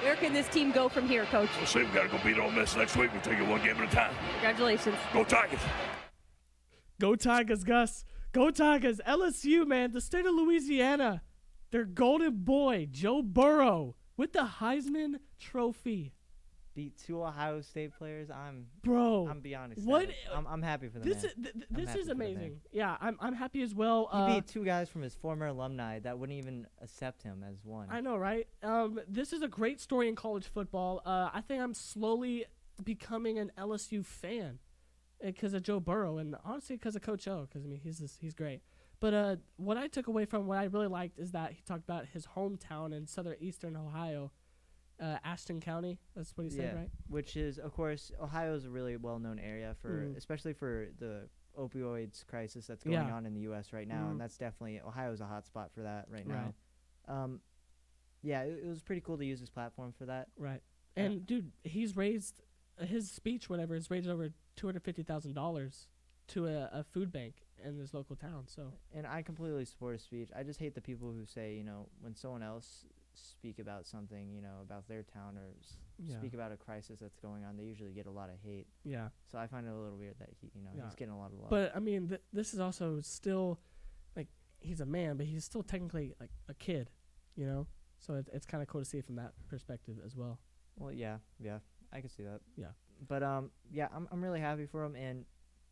Where can this team go from here, Coach? We'll see. We got to go beat Ole Miss next week. We'll take it one game at a time. Congratulations. Go Tigers. Go Tigers, Gus. Go Tigers. LSU, man, the state of Louisiana. Their golden boy, Joe Burrow, with the Heisman Trophy. Beat 2 Ohio State players. I'm beyond excited. What? I'm happy for the This man. this is amazing. Yeah, I'm happy as well. He beat 2 guys from his former alumni that wouldn't even accept him as one. I know, right? This is a great story in college football. I think I'm slowly becoming an LSU fan because of Joe Burrow, and honestly because of Coach O, because I mean he's great. But what I took away from what I really liked is that he talked about his hometown in southeastern Ohio. Ashton County, that's what he said, right? Which is, of course, Ohio is a really well-known area especially for the opioids crisis that's going on in the U.S. right now, and that's definitely Ohio's a hot spot for that right now. It was pretty cool to use his platform for that. Right, and dude, he's raised his speech, whatever, has raised over $250,000 to a food bank in his local town. So, and I completely support his speech. I just hate the people who say, when someone else speak about something, about their town or speak about a crisis that's going on, they usually get a lot of hate. Yeah. So I find it a little weird that he's getting a lot of love. But I mean, this is also still, like, he's a man, but he's still technically like a kid, So it's kind of cool to see it from that perspective as well. Well, yeah, I can see that. Yeah. But I'm really happy for him, and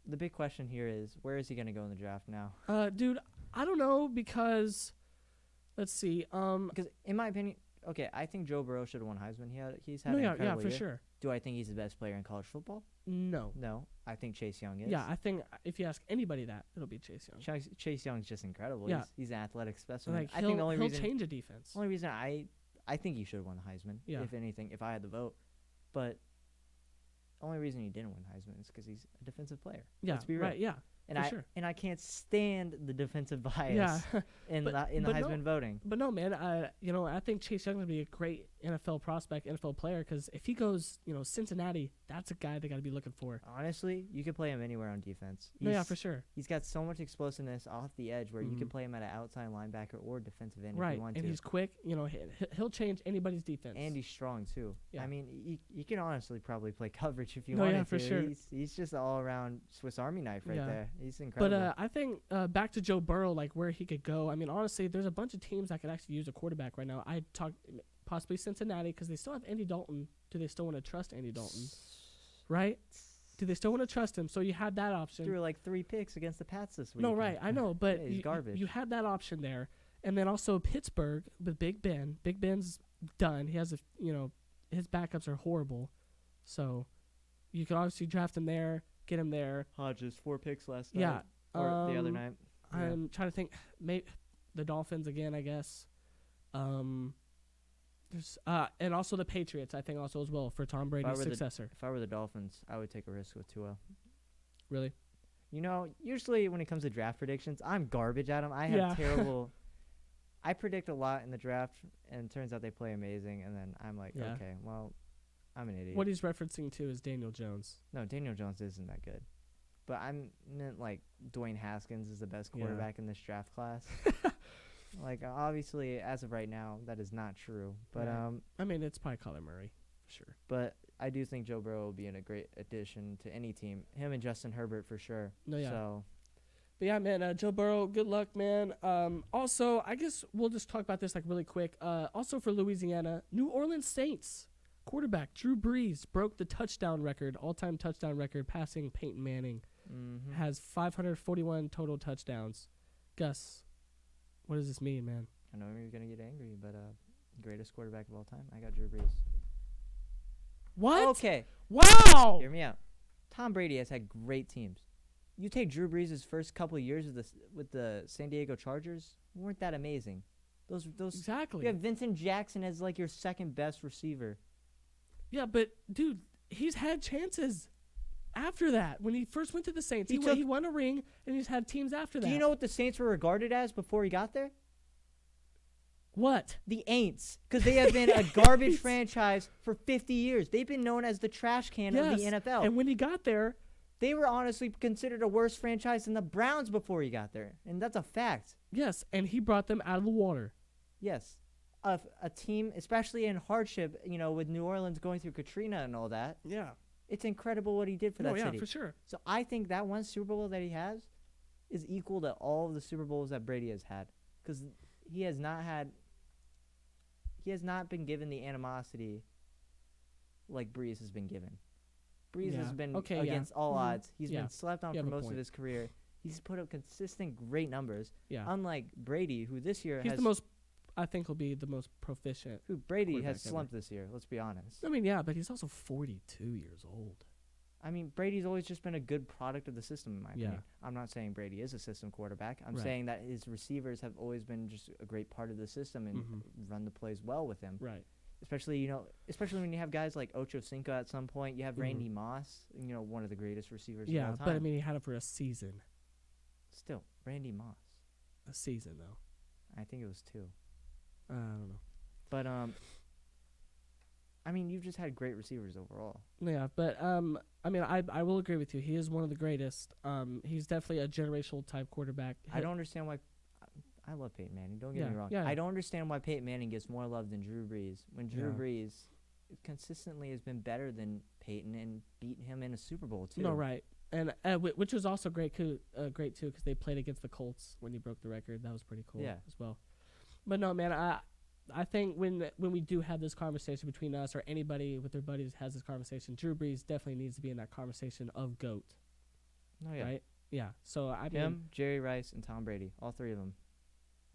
the big question here is, where is he going to go in the draft now? Dude, I don't know because. Let's see. Because in my opinion, I think Joe Burrow should have won Heisman. He's had an incredible year. sure. Do I think he's the best player in college football? No. I think Chase Young is. Yeah, I think if you ask anybody that, it'll be Chase Young. Chase Young's just incredible. Yeah. He's an athletic specimen. Like, I think the only reason he'll change a defense. Only reason I think he should have won the Heisman. Yeah. If anything, if I had the vote, but only reason he didn't win Heisman is because he's a defensive player. Yeah. Let's be real. Right. Yeah. And I can't stand the defensive bias in the Heisman voting. But no, man, I think Chase Young would be a great NFL prospect, NFL player, because if he goes, Cincinnati, that's a guy they got to be looking for. Honestly, you could play him anywhere on defense. For sure. He's got so much explosiveness off the edge where you could play him at an outside linebacker or defensive end if you want to. And he's quick. He'll change anybody's defense. And he's strong, too. Yeah. I mean, you can honestly probably play coverage if you wanted to. Yeah, for sure. He's just an all-around Swiss Army knife right there. He's incredible. But I think back to Joe Burrow, like where he could go. I mean, honestly, there's a bunch of teams that could actually use a quarterback right now. I talked possibly Cincinnati because they still have Andy Dalton. Do they still want to trust Andy Dalton? Right? Do they still want to trust him? So you had that option. Threw like 3 picks against the Pats this week. No, right. I know, but he's garbage. You had that option there. And then also Pittsburgh with Big Ben. Big Ben's done. He has his backups are horrible. So you could obviously draft him there, get him there. Hodges, 4 picks last night. Yeah. Or the other night. I'm trying to think. Maybe the Dolphins again, I guess. There's and also the Patriots, I think, also as well for Tom Brady's successor. If I were the Dolphins, I would take a risk with Tua. Really? Usually when it comes to draft predictions, I'm garbage at them. I have terrible. I predict a lot in the draft, and it turns out they play amazing, and then I'm like, okay, well, I'm an idiot. What he's referencing to is Daniel Jones. No, Daniel Jones isn't that good. But I meant like Dwayne Haskins is the best quarterback in this draft class. Like, obviously, as of right now, that is not true. But I mean, it's probably Kyler Murray, for sure. But I do think Joe Burrow will be a great addition to any team. Him and Justin Herbert for sure. No, yeah. So. But yeah, man, Joe Burrow, good luck, man. Also, I guess we'll just talk about this like really quick. Also for Louisiana, New Orleans Saints quarterback Drew Brees broke the touchdown record, all-time touchdown record, passing Peyton Manning. Mm-hmm. Has 541 total touchdowns. Gus, what does this mean, man? I know you're going to get angry, but greatest quarterback of all time, I got Drew Brees. What? Okay. Wow. Hear me out. Tom Brady has had great teams. You take Drew Brees' first couple of years with the San Diego Chargers, weren't that amazing? Those Exactly. You have Vincent Jackson as like your second best receiver. Yeah, but dude, he's had chances after that. When he first went to the Saints, he won a ring, and he's had teams after that. Do you know what the Saints were regarded as before he got there? What? The Aints, because they have been a garbage franchise for 50 years. They've been known as the trash can of the NFL. And when he got there, they were honestly considered a worse franchise than the Browns before he got there, and that's a fact. Yes, and he brought them out of the water. Yes. a team, especially in hardship, with New Orleans going through Katrina and all that. Yeah. It's incredible what he did for that city. Yeah, for sure. So I think that one Super Bowl that he has is equal to all of the Super Bowls that Brady has had, because he has not been given the animosity like Breeze has been given. Breeze has been against all odds. He's been slept on for most of his career. He's put up consistent great numbers. Yeah. Unlike Brady, who this year he's the most, I think he'll be the most proficient. Who Brady has slumped this year, let's be honest. I mean, yeah, but he's also 42 years old. I mean, Brady's always just been a good product of the system, in my opinion. I'm not saying Brady is a system quarterback. I'm saying that his receivers have always been just a great part of the system and run the plays well with him. Right. Especially when you have guys like Ocho Cinco at some point. You have Randy Moss, one of the greatest receivers of all time. Yeah, but I mean, he had it for a season. Still, Randy Moss. A season, though. I think it was 2. I don't know. But, I mean, you've just had great receivers overall. Yeah, but, I mean, I will agree with you. He is one of the greatest. He's definitely a generational type quarterback. I don't understand why. I love Peyton Manning. Don't get me wrong. Yeah. I don't understand why Peyton Manning gets more love than Drew Brees. When Drew Brees consistently has been better than Peyton and beat him in a Super Bowl, too. No, right. And which was also great too, because they played against the Colts when he broke the record. That was pretty cool as well. But no, man, I think when we do have this conversation between us or anybody with their buddies has this conversation, Drew Brees definitely needs to be in that conversation of GOAT. Oh yeah, right? Yeah. So him, Jerry Rice, and Tom Brady, all 3 of them,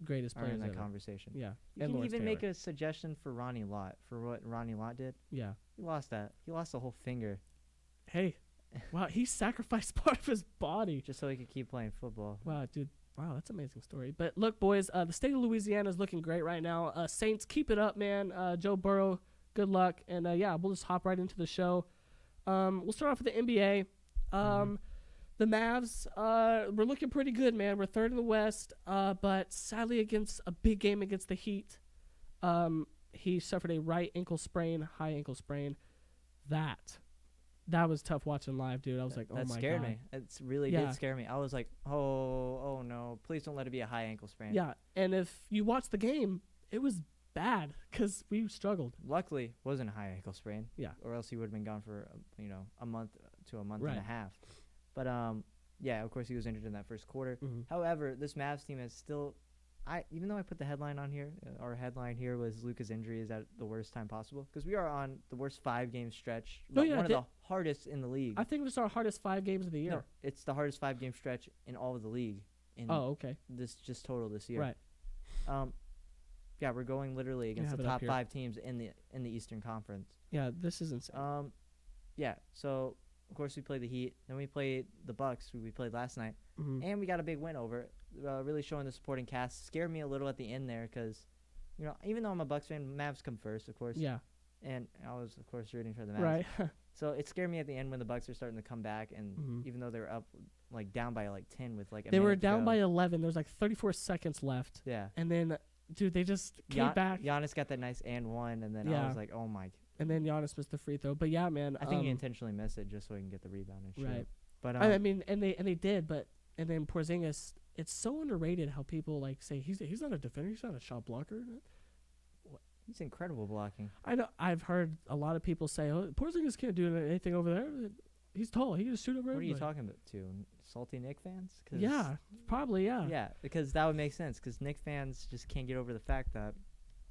greatest players are in that ever. conversation. Yeah. You can even make a suggestion for Ronnie Lott for what Ronnie Lott did. Yeah. He lost that. He lost a whole finger. Hey. Wow, he sacrificed part of his body just so he could keep playing football. Wow, dude. Wow, that's an amazing story. But look, boys, the state of Louisiana is looking great right now. Saints, keep it up, man. Joe Burrow, good luck. And, we'll just hop right into the show. We'll start off with the NBA. The Mavs, we're looking pretty good, man. We're 3rd in the West, but sadly against a big game against the Heat, he suffered a right ankle sprain, high ankle sprain. That was tough watching live, dude. I was like, oh my God. That scared me. It really did scare me. I was like, oh no. Please don't let it be a high ankle sprain. Yeah, and if you watch the game, it was bad because we struggled. Luckily, it wasn't a high ankle sprain. Yeah. Or else he would have been gone for, a month to a month and a half. But, of course, he was injured in that first quarter. However, this Mavs team is still... even though I put the headline on here, our headline here was Luka's injury is at the worst time possible, because we are on the worst 5-game stretch, one of the hardest in the league. I think it's our hardest 5 games of the year. No, it's the hardest 5-game stretch in all of the league. Okay. This just total this year. Right. We're going literally against the top 5 teams in the Eastern Conference. Yeah, this is insane. So of course we played the Heat, then we played the Bucks, who we played last night, and we got a big win over it. Really showing the supporting cast. Scared me a little at the end there because, even though I'm a Bucks fan, Mavs come first, of course. Yeah. And I was, of course, rooting for the Mavs. Right. So it scared me at the end when the Bucks are starting to come back, and even though they were up, down by 10 with they were down by 11. There was 34 seconds left. Yeah. And then, dude, they just came back. Giannis got that nice and one, and then I was like, oh my. And then Giannis missed the free throw. But yeah, man. I think he intentionally missed it just so he can get the rebound and shoot. Right. But I mean, and they did, but and then Porzingis. It's so underrated how people say he's not a defender, he's not a shot blocker. He's incredible blocking. I know. I've heard a lot of people say, "Oh, Porzingis can't do anything over there. He's tall. He can shoot over." What are you talking about? Salty Knick fans? Yeah, probably. Yeah. Yeah, because that would make sense. Because Knick fans just can't get over the fact that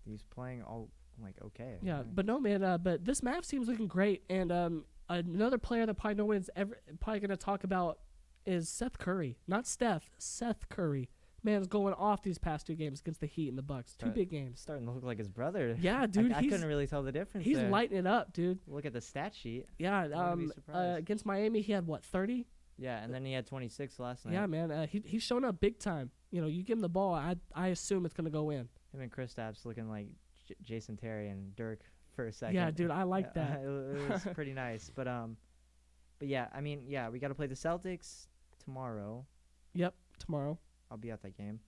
he's playing all okay. Yeah, right? But no, man. But this Mavs team's looking great, and another player that probably no one's ever probably gonna talk about is Seth Curry, not Steph. Seth Curry, man's going off these past 2 games against the Heat and the Bucks. 2 big games. Starting to look like his brother. Yeah, dude. I couldn't really tell the difference. He's lighting it up, dude. Look at the stat sheet. Yeah. Against Miami, he had 30. Yeah, and then he had 26 last night. Yeah, man. He's shown up big time. You give him the ball, I assume it's gonna go in. Him and Kristaps looking like Jason Terry and Dirk for a second. Yeah, dude. I like that. It was pretty nice, but yeah. I mean, yeah, we got to play the Celtics tomorrow. Yep, tomorrow. I'll be at that game.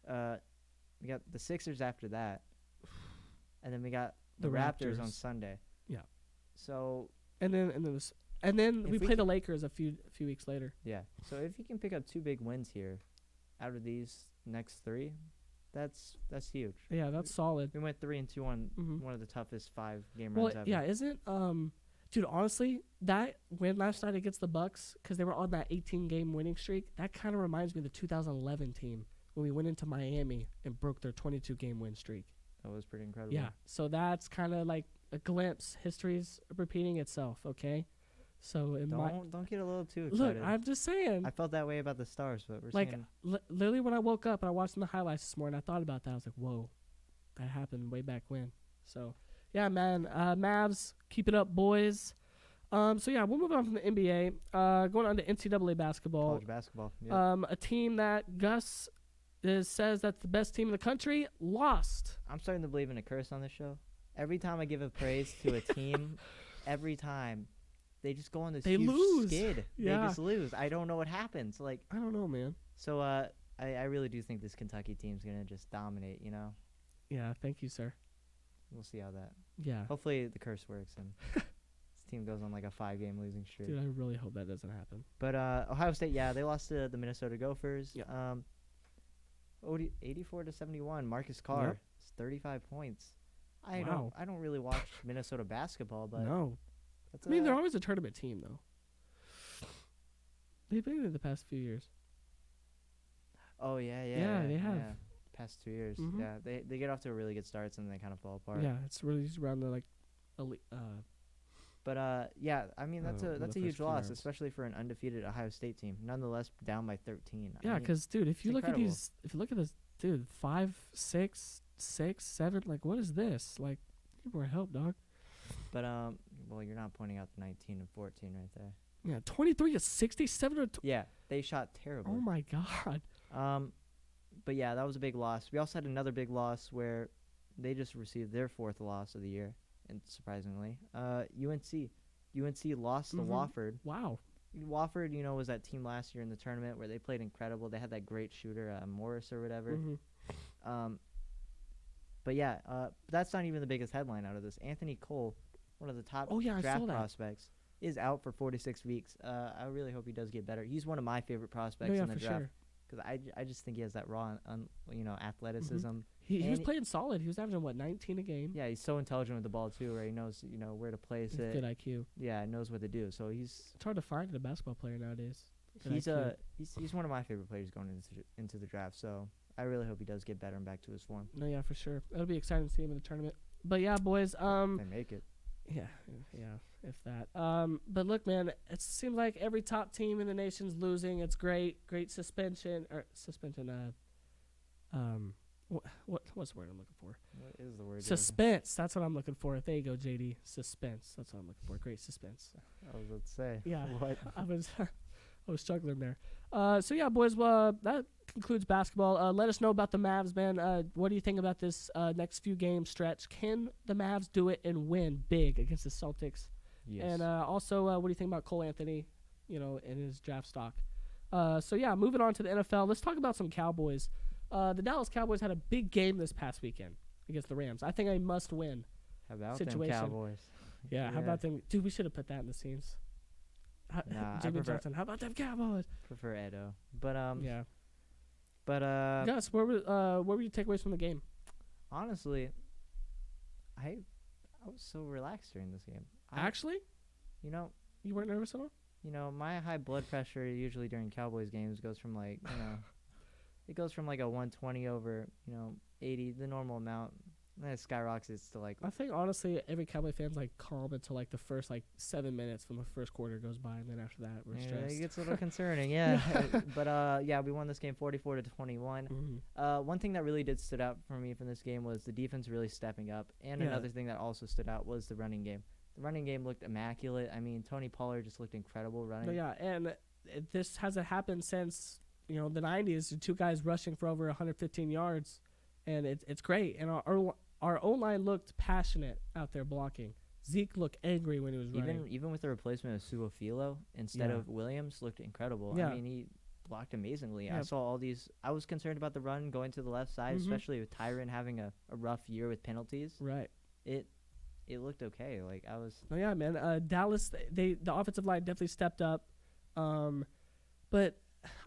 We got the Sixers after that, and then we got the Raptors on Sunday. Yeah. So and then we play the Lakers a few weeks later. Yeah. So if you can pick up 2 big wins here, out of these next 3, That's huge. Yeah, that's solid. We went 3-2 on one of the toughest 5-game runs ever. Yeah, isn't dude, honestly, that win last night against the Bucks, because they were on that 18-game winning streak, that kind of reminds me of the 2011 team when we went into Miami and broke their 22-game win streak. That was pretty incredible. Yeah, so that's kind of like a glimpse. History's repeating itself, okay? So don't get a little too excited. Look, I'm just saying. I felt that way about the Stars, but we're like seeing literally when I woke up and I watched the highlights this morning, I thought about that. I was like, whoa, that happened way back when. So yeah, man, Mavs, keep it up, boys. So yeah, we'll move on from the NBA. Going on to NCAA basketball. College basketball. Yep. A team that Gus says that's the best team in the country lost. I'm starting to believe in a curse on this show. Every time I give a praise to a team, every time they just go on this huge skid. Yeah. They just lose. I don't know what happens. Like, I don't know, man. So I really do think this Kentucky team's gonna just dominate. You know. Yeah. Thank you, sir. We'll see how that. Yeah. Hopefully the curse works and this team goes on like a 5-game losing streak. Dude, I really hope that doesn't happen. But Ohio State, yeah, they lost to the Minnesota Gophers. Yeah. 84-71. Marcus Carr, Yep. 35 points. Wow. I don't really watch Minnesota basketball, but no. I mean, they're always a tournament team, though. They've been in the past few years. Oh yeah, Yeah, they have. Yeah. Past 2 years. Mhm. Yeah, they get off to a really good starts and they kind of fall apart. Yeah, it's really just around the like, elite. But yeah, I mean that's the a first huge few loss, rounds. especially for an undefeated Ohio State team. Nonetheless, down by 13. Yeah, because dude, if you it's look incredible. at these, if you look at this, dude, 5, 6, 6, 7, like what is this? Like, need more help, dog. But well, you're not pointing out the 19 and 14 right there. Yeah, 23 to 67 or. Yeah, they shot terribly. Oh my god. But yeah, that was a big loss. We also had another big loss where they just received their 4th loss of the year, and surprisingly, UNC lost to Wofford. Wow. Wofford, you know, was that team last year in the tournament where they played incredible. They had that great shooter, Morris or whatever. But yeah, that's not even the biggest headline out of this. Anthony Cole, one of the top draft prospects, is out for 46 weeks. I really hope he does get better. He's one of my favorite prospects in the draft. Sure. Because I just think he has that raw, athleticism. He was playing solid. He was averaging, 19 a game? Yeah, he's so intelligent with the ball, too, where he knows, where to place it. Good IQ. Yeah, knows what to do. So it's hard to find in a basketball player nowadays. He's one of my favorite players going into the draft. So I really hope he does get better and back to his form. No, yeah, for sure. It'll be exciting to see him in the tournament. But yeah, boys. They make it. Yeah, if that. But look, man, it seems like every top team in the nation's losing. It's great suspension. What's the word I'm looking for? What is the word? Suspense. That's what I'm looking for. There you go, JD. Suspense. That's what I'm looking for. Great suspense. I was about to say. Yeah. What? I was struggling there. So yeah, boys. That concludes basketball. Let us know about the Mavs, man. What do you think about this next few game stretch? Can the Mavs do it and win big against the Celtics? Yes. And also, what do you think about Cole Anthony? In his draft stock. So yeah, moving on to the NFL. Let's talk about some Cowboys. The Dallas Cowboys had a big game this past weekend against the Rams. I think a must-win How about situation. them Cowboys? Yeah, how about them? Dude, we should have put that in the scenes. Nah, Jimmy Johnson. How about them Cowboys? Prefer Edo, but Yeah. But Gus, what were your takeaways from the game? honestly, I was so relaxed during this game. Actually, You know, you weren't nervous at all? my high blood pressure usually during Cowboys games goes from like, it goes from like a 120 over, 80, the normal amount. And then it skyrockets to like. I think honestly, every Cowboy fan's like calm until like the first 7 minutes from the first quarter goes by, and then after that we're stressed. It gets a little concerning, yeah. But yeah, we won this game 44-21. One thing that really did stood out for me from this game was the defense really stepping up, and another thing that also stood out was the running game. The running game looked immaculate. I mean, Tony Pollard just looked incredible running. No, yeah, and this hasn't happened since the 90s. Two guys rushing for over 115 yards, and it's great. And our O-line looked passionate out there blocking. Zeke looked angry when he was running. Even with the replacement of Suofilo instead of Williams, looked incredible. Yeah. I mean, he blocked amazingly. Yeah. I saw all these. I was concerned about the run going to the left side, especially with Tyron having a rough year with penalties. Right. It looked okay. Like I was. Oh yeah, man. Dallas, the offensive line definitely stepped up. But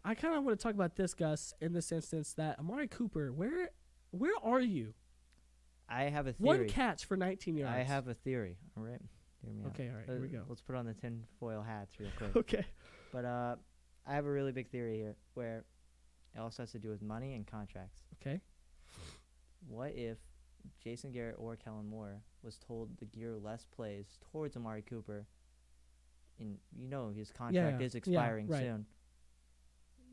I kind of want to talk about this, Gus, in this instance, that Amari Cooper, where Where are you? I have a theory. One catch for 19 yards. I have a theory. All right. Hear me out. Okay, all right, here we go. Let's put on the tinfoil hats real quick. Okay. But I have a really big theory here where it also has to do with money and contracts. Okay. What if Jason Garrett or Kellen Moore was told to gear less plays towards Amari Cooper, and his contract is expiring soon?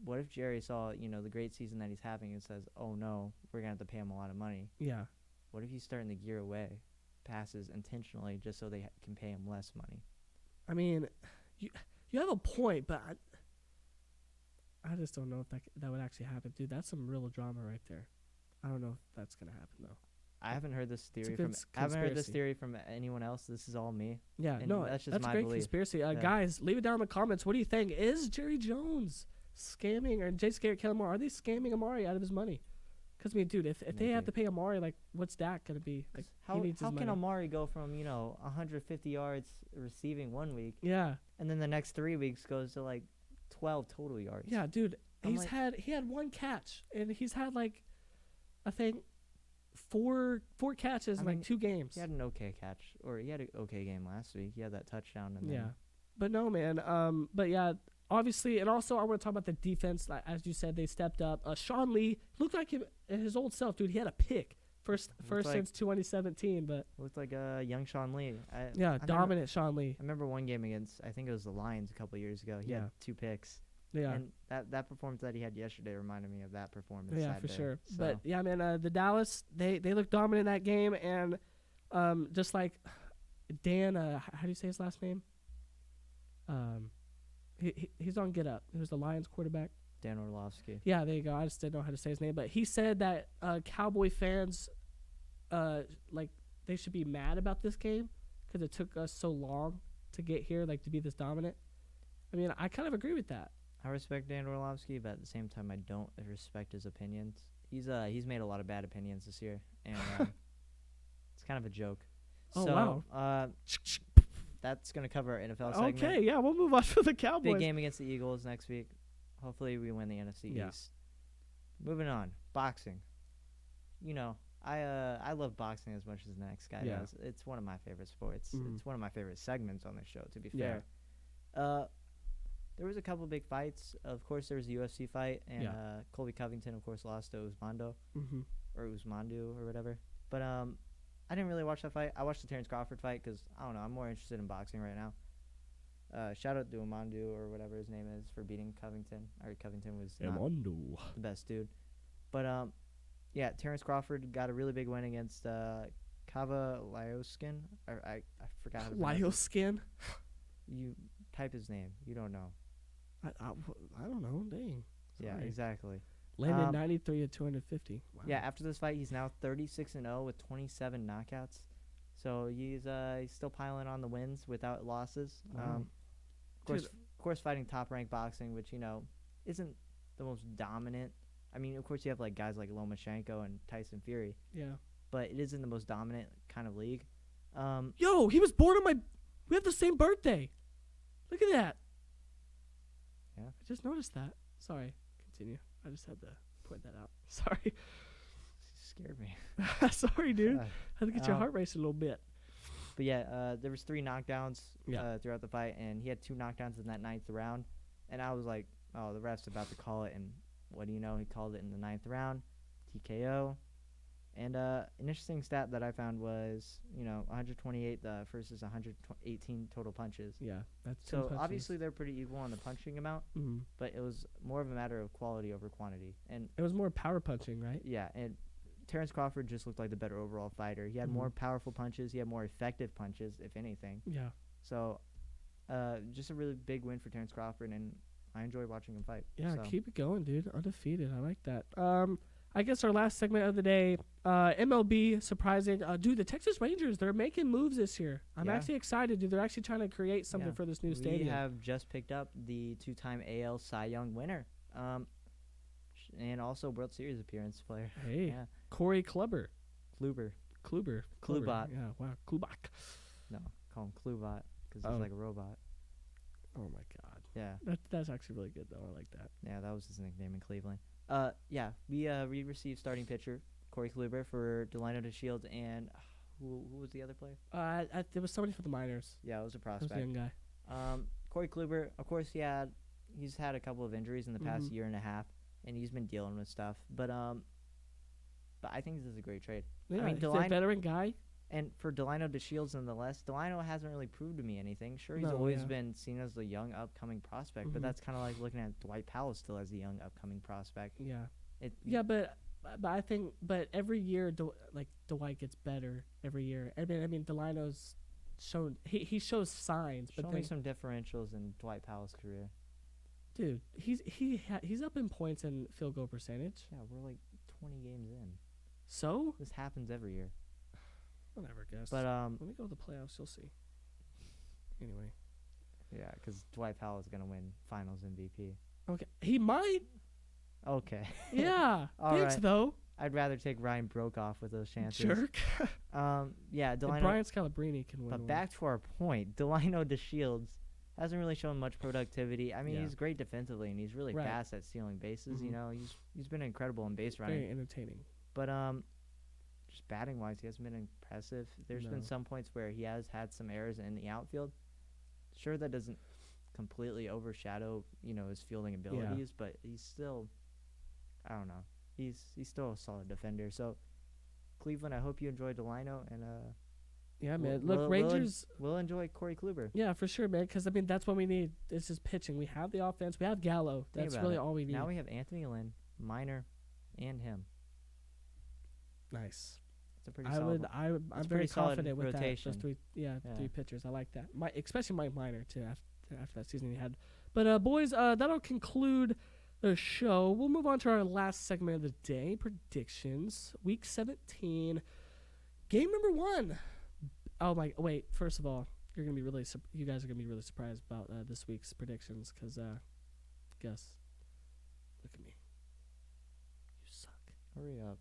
What if Jerry saw, the great season that he's having and says, oh, no, we're going to have to pay him a lot of money? Yeah. What if he's starting to gear away passes intentionally just so they can pay him less money? I mean, you have a point, but I just don't know if that would actually happen. Dude, that's some real drama right there. I don't know if that's going to happen, though. I haven't heard this theory from anyone else. This is all me. Yeah, and no, that's just that's my a great belief. conspiracy. Guys, leave it down in the comments. What do you think? Is Jerry Jones scamming, or Jason Garrett, Kellen Moore, are they scamming Amari out of his money? Because, I mean, dude, if they have to pay Amari, like, what's Dak going to be? Like, how can Amari go from, 150 yards receiving 1 week, and then the next 3 weeks goes to, like, 12 total yards? Yeah, dude, he had one catch, and he's had, like, I think four catches in, like, 2 games. He had an okay catch, or he had an okay game last week. He had that touchdown. But no, man. But yeah, obviously, and also I want to talk about the defense. As you said, they stepped up. Sean Lee looked like his old self, dude. He had a pick first since 2017, but looked like a young Sean Lee. Dominant Sean Lee. I remember one game against, I think it was the Lions a couple years ago. He had 2 picks. Yeah, and that performance that he had yesterday reminded me of that performance. Yeah, for sure. So. But yeah, man, the Dallas they looked dominant in that game, and just like Dan, how do you say his last name? He's on Get Up. He was the Lions quarterback. Dan Orlovsky. Yeah, there you go. I just didn't know how to say his name, but he said that Cowboy fans, like they should be mad about this game because it took us so long to get here, like to be this dominant. I mean, I kind of agree with that. I respect Dan Orlovsky, but at the same time, I don't respect his opinions. He's made a lot of bad opinions this year, and it's kind of a joke. Oh, so, wow. That's going to cover our NFL segment. Okay, yeah, we'll move on to the Cowboys. Big game against the Eagles next week. Hopefully, we win the NFC East. Moving on, boxing. I love boxing as much as the next guy does. It's one of my favorite sports. Mm-hmm. It's one of my favorite segments on the show, to be fair. There was a couple big fights. Of course, there was a UFC fight, and Colby Covington, of course, lost to Usmando, or Usmandu, or whatever. But I didn't really watch that fight. I watched the Terrence Crawford fight because, I don't know, I'm more interested in boxing right now. Shout out to Umandu, or whatever his name is, for beating Covington. Covington was not the best dude. But, Terrence Crawford got a really big win against Kava Lyoskin. I forgot how to pronounce it. Lyoskin? You type his name. You don't know. I don't know. Dang. Sorry. Yeah, exactly. Landed 93 at 250. Wow. Yeah, after this fight, he's now 36-0 with 27 knockouts. So he's still piling on the wins without losses. Wow. Of course, fighting top-ranked boxing, which isn't the most dominant. I mean, of course, you have like guys like Lomachenko and Tyson Fury. Yeah. But it isn't the most dominant kind of league. Yo, he was born on we have the same birthday. Look at that. Yeah. I just noticed that. Sorry. Continue. I just had to point that out. Sorry. You scared me. Sorry, dude. I had to get your heart racing a little bit. But yeah, there was 3 knockdowns throughout the fight, and he had 2 knockdowns in that 9th round. And I was like, oh, the ref's about to call it. And what do you know? He called it in the 9th round, TKO. And an interesting stat that I found was, 128 versus 118 total punches. Yeah, that's so obviously they're pretty equal on the punching amount, but it was more of a matter of quality over quantity. And it was more power punching, right? Yeah, and Terrence Crawford just looked like the better overall fighter. He had more powerful punches. He had more effective punches, if anything. Yeah. So, just a really big win for Terrence Crawford, and I enjoy watching him fight. Yeah, keep it going, dude. Undefeated. I like that. I guess our last segment of the day, MLB, surprising. Dude, the Texas Rangers, they're making moves this year. I'm actually excited, dude. They're actually trying to create something for this new stadium. We have just picked up the 2-time AL Cy Young winner, and also World Series appearance player. Hey, yeah. Corey Kluber. Kluber. Klubot. Yeah, wow, Klubak. No, call him Klubot because he's like a robot. Oh, my God. Yeah. That's actually really good, though. I like that. Yeah, that was his nickname in Cleveland. We received starting pitcher Corey Kluber for Delino DeShields, and who was the other player? There was somebody for the Miners. Yeah, it was a It was prospect. a young guy. Corey Kluber, of course, he's had a couple of injuries in the past year and a half, and he's been dealing with stuff. But I think this is a great trade. Yeah, I mean, he's a veteran guy. And for Delino DeShields, nonetheless, Delino hasn't really proved to me anything. Sure, he's always been seen as the young upcoming prospect, but that's kind of like looking at Dwight Powell still as the young upcoming prospect. Yeah. But I think every year Dwight gets better every year. I mean Delino's shown he shows signs. But show me some differentials in Dwight Powell's career. Dude, he's up in points and field goal percentage. Yeah, we're like 20 games in. So this happens every year. Whatever, guess. But when we go to the playoffs, you'll see. Anyway. Yeah, because Dwight Powell is gonna win Finals MVP. Okay, he might. Okay. Yeah. Thanks, though. I'd rather take Ryan Brokoff with those chances. Jerk. Yeah, Delino. Brian Scalabrine can win. But back to our point, Delino DeShields hasn't really shown much productivity. I mean, he's great defensively, and he's really fast at stealing bases. You know, he's been incredible in base running. Very entertaining. But just batting wise, he hasn't been impressive. There's been some points where he has had some errors in the outfield. Sure, that doesn't completely overshadow, his fielding abilities, but he's still, I don't know, he's still a solid defender. So, Cleveland, I hope you enjoyed Delino, and yeah, man. Look, Rangers. We'll enjoy Corey Kluber. Yeah, for sure, man. Because I mean, that's what we need. This is pitching. We have the offense. We have Gallo. That's really all we need. Now we have Anthony Lynn, Minor, and him. Nice. It's a pretty solid. I'm very confident with rotation. that. Those three pitchers. I like that. Especially Mike Minor too. After that season he had. But boys, that'll conclude the show. We'll move on to our last segment of the day: predictions. Week 17, game number 1. Oh my! Wait. First of all, you guys are gonna be really surprised about this week's predictions because, guess. Look at me. You suck. Hurry up.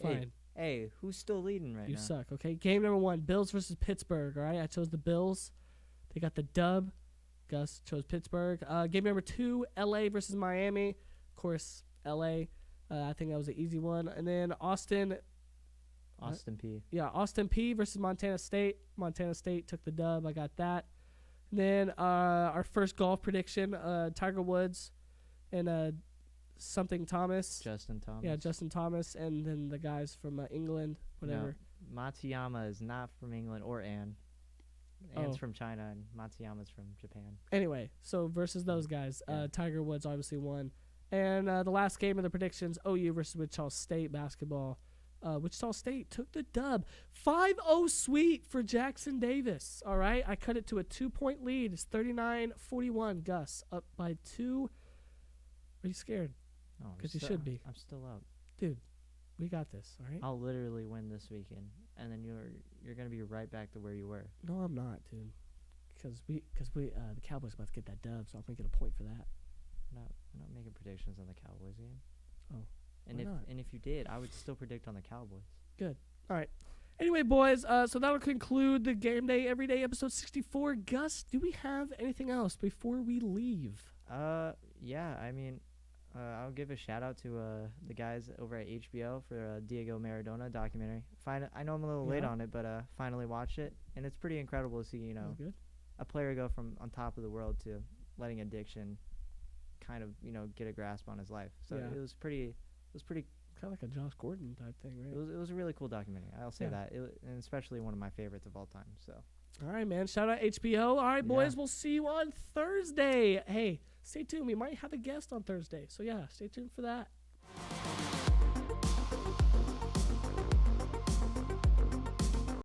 Fine. Hey, who's still leading right now? You suck, okay? Game number 1, Bills versus Pittsburgh, all right? I chose the Bills. They got the dub. Gus chose Pittsburgh. Game number 2, L.A. versus Miami. Of course, L.A. I think that was an easy one. And then Austin P. Yeah, Austin P versus Montana State. Montana State took the dub. I got that. And then our first golf prediction, Tiger Woods and something Thomas. Justin Thomas. Yeah, Justin Thomas, and then the guys from England, whatever. No, Matsuyama is not from England or Ann. Ann's from China, and Matsuyama's from Japan. Anyway, so versus those guys, Tiger Woods obviously won. And the last game of the predictions, OU versus Wichita State basketball. Wichita State took the dub. 5-0 sweep for Jackson Davis. All right, I cut it to a 2-point lead. It's 39-41. Gus up by 2. Are you scared? No, because you should be. I'm still up, dude. We got this. All right. I'll literally win this weekend, and then you're gonna be right back to where you were. No, I'm not, dude. Because the Cowboys about to get that dub, so I'm gonna get a point for that. We're not making predictions on the Cowboys game. Oh. And if you did, I would still predict on the Cowboys. Good. All right. Anyway, boys, so that'll conclude the Game Day Everyday episode 64. Gus, do we have anything else before we leave? Yeah. I mean, I'll give a shout out to the guys over at HBO for Diego Maradona documentary. I know I'm a little late on it, but finally watched it, and it's pretty incredible to see a player go from on top of the world to letting addiction kind of get a grasp on his life. So it was pretty kind of like a Josh Gordon type thing, right? It was a really cool documentary. I'll say that, and especially one of my favorites of all time. So. All right, man. Shout out HBO. All right, boys. We'll see you on Thursday. Hey, stay tuned. We might have a guest on Thursday. So, stay tuned for that.